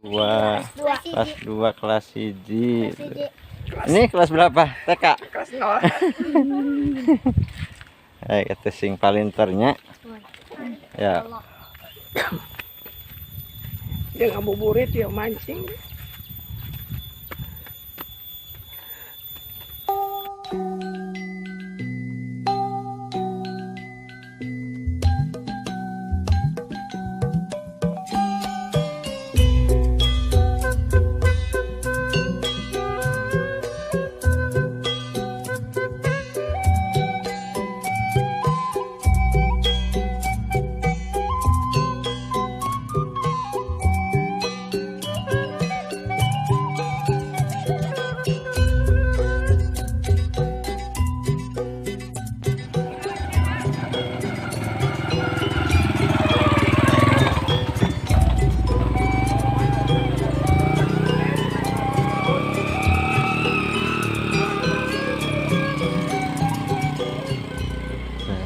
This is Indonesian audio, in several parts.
Dua, kelas 2 kelas 1. Ini kelas berapa? TK? Kelas 0. Itu sing palinternya. Ya. Dia ngabuburit, dia mancing.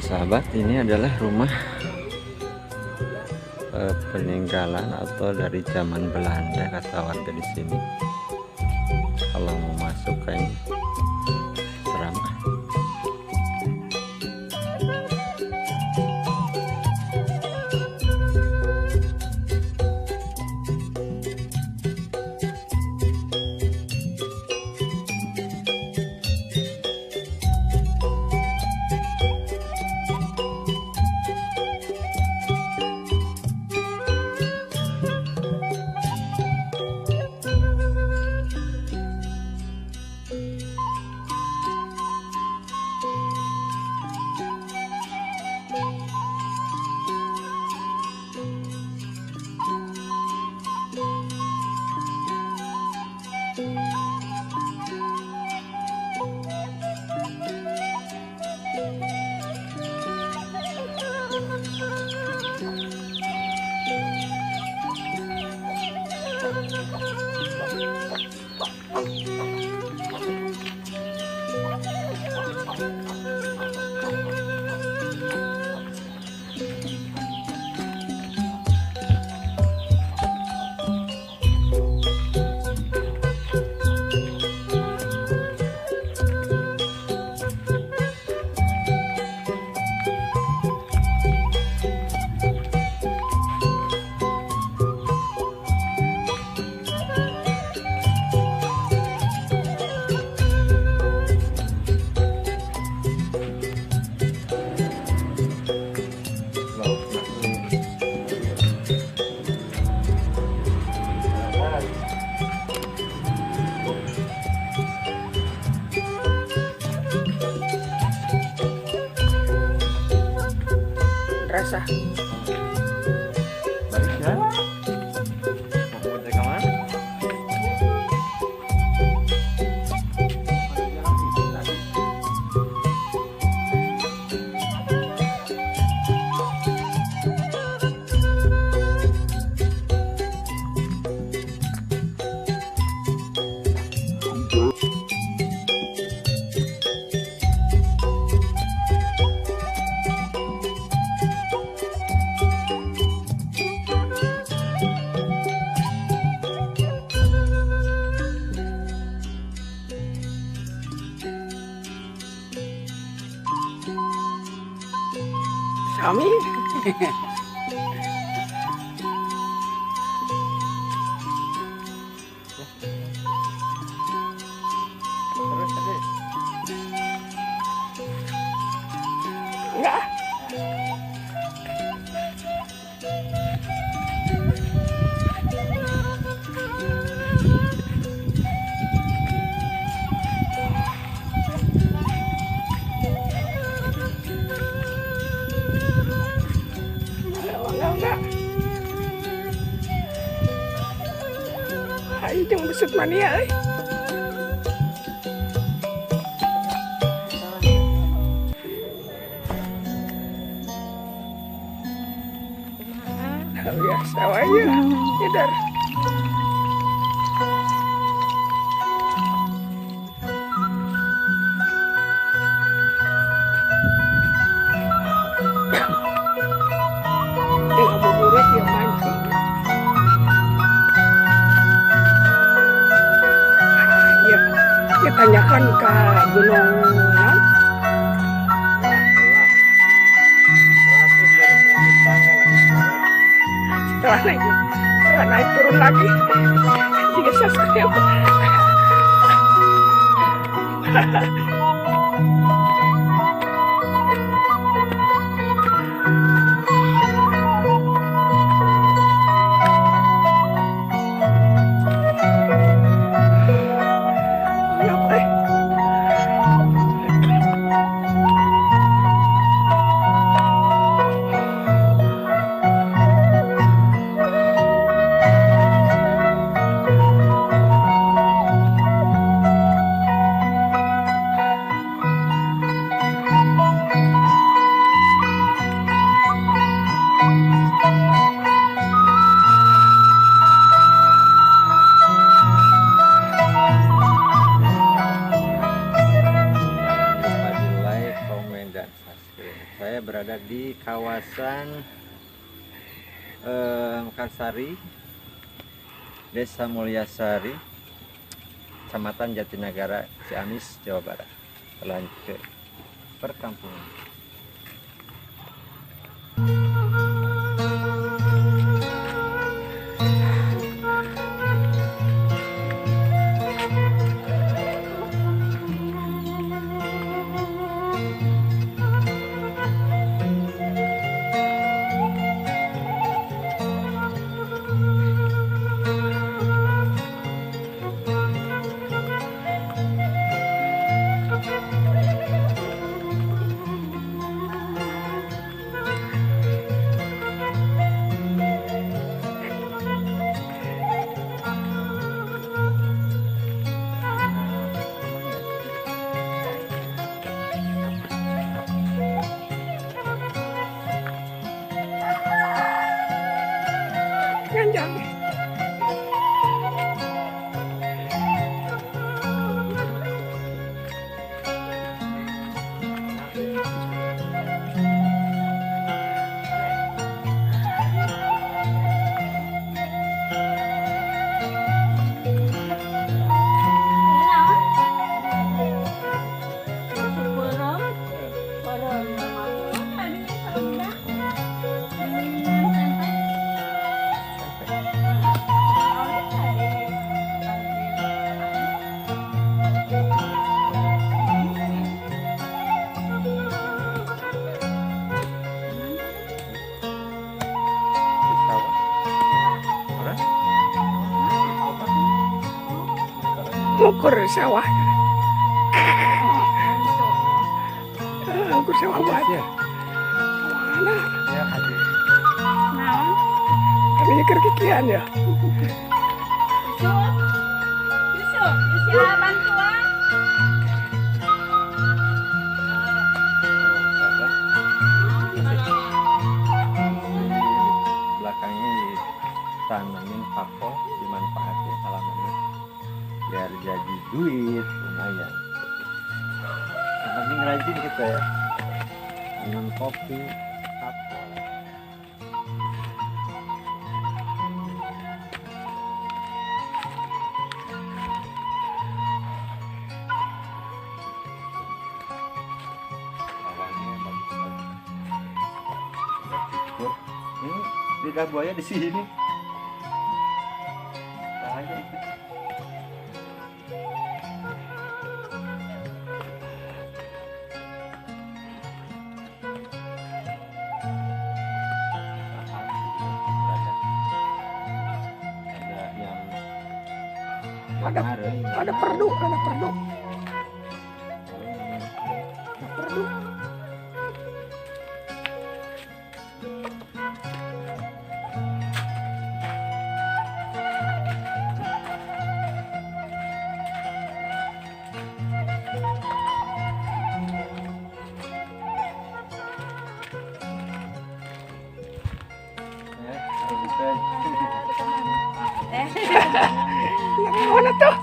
Sahabat, ini adalah rumah peninggalan atau dari zaman Belanda kata warga di sini. Kalau mau masuk kayaknya seram. Rasa. Balik ya. Mau ke mana? Kami enggak. Enggak. Ayo jangan besut mania. Biasa aja, Jedar. Dia ngabuburit, dia mancing. kapan ke Gunung non? Setelah naik turun lagi. Jika subscribe. Saya berada di kawasan Mekarsari, Desa Mulyasari, Kecamatan Jatinegara, Ciamis, Jawa Barat. Lanjut ke perkampungan. Ganjang. Ukur sawah. Ukur sawah buat ya. Mana? Ya, hadir. Nah. Ini kerkikian ya. Yusuf, Yusuf bantuan. Belakangnya ditanamin pako, dimanfaatin halamannya biar jadi duit lumayan. Yang penting rajin kita ya, minum kopi, apel. Awalnya bagus banget. Ini lidah buaya di sini. Bahaya itu. Ada perdu, ada perdu. Ada perdu. Yang mana tuh?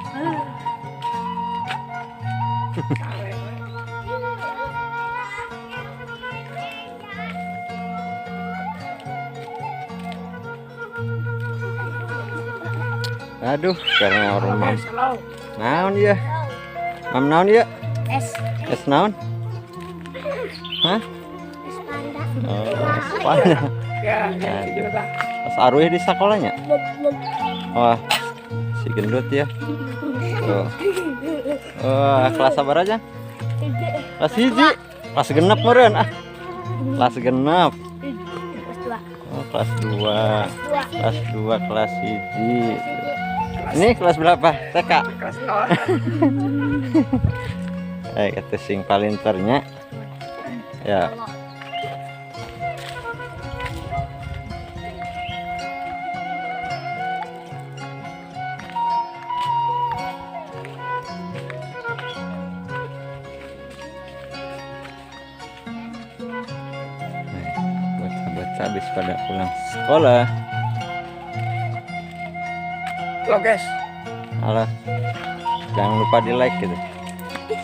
Aduh, karena orang naon ya. Mam naon ya? Es. Es naon? Hah? Es panda. Oh, es panda. Ya, ganti juga. Pas Arwih di sekolahnya. Wah, si gendut ya. Tuh. Wah, kelas sabar aja. Kelas hiji. Kelas genep meureun ah. Kelas genep. Kelas 2. Oh, kelas 2. Kelas 2, kelas hiji. Ini kelas berapa? TK. Kelas 0. Kata sing palinternya. Ya. Bocah-bocah habis pada pulang sekolah. Lo guys. Alah, jangan lupa di like gitu,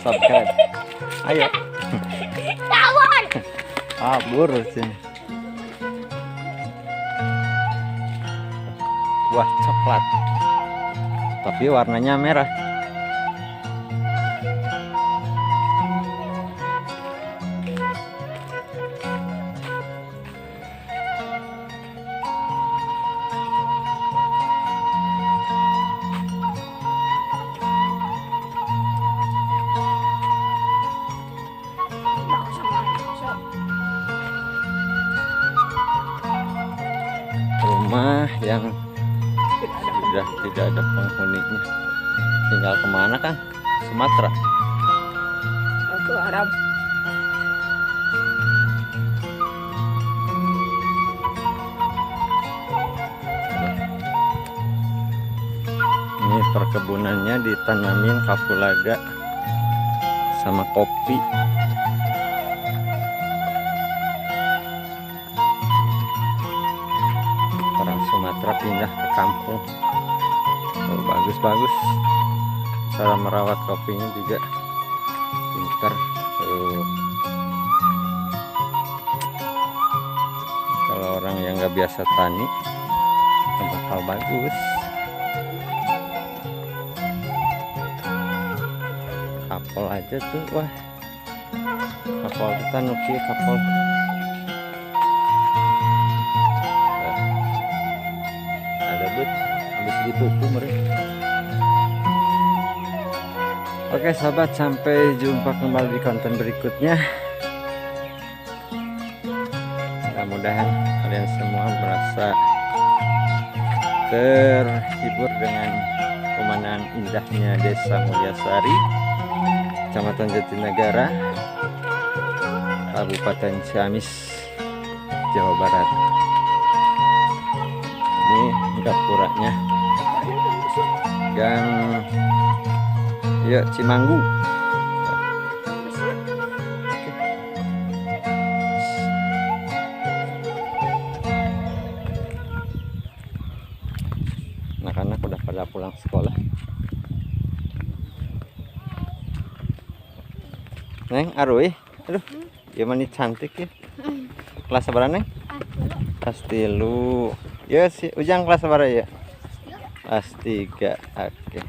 subscribe. Ayo. Tawon. Kabur sini. Buah coklat, tapi warnanya merah. Rumah yang sudah tidak ada penghuninya. Tinggal kemana kan? Sumatera. Ke Arab. Ini perkebunannya ditanamin kapulaga sama kopi. Orang Sumatera pindah ke kampung. Oh, bagus-bagus. Cara merawat kopinya juga pintar. Kalau orang yang nggak biasa tani, bakal bagus. Kapal aja tuh, wah. Kapal kita nuki kapal. Ada but, habis dituku mereka. Oke sahabat, sampai jumpa kembali di konten berikutnya. Mudah-mudahan kalian semua merasa terhibur dengan pemandangan indahnya Desa Mulyasari, Kecamatan Jatinegara, Kabupaten Ciamis, Jawa Barat. Ini gapuranya Gang ya Cimanggu. Anak-anak udah pada pulang sekolah. Neng Arwih, aduh, gimana cantik ya. Kelas berapa Neng? Kelas 3. Ya si Ujang kelas berapa ya? Kelas 3. Oke.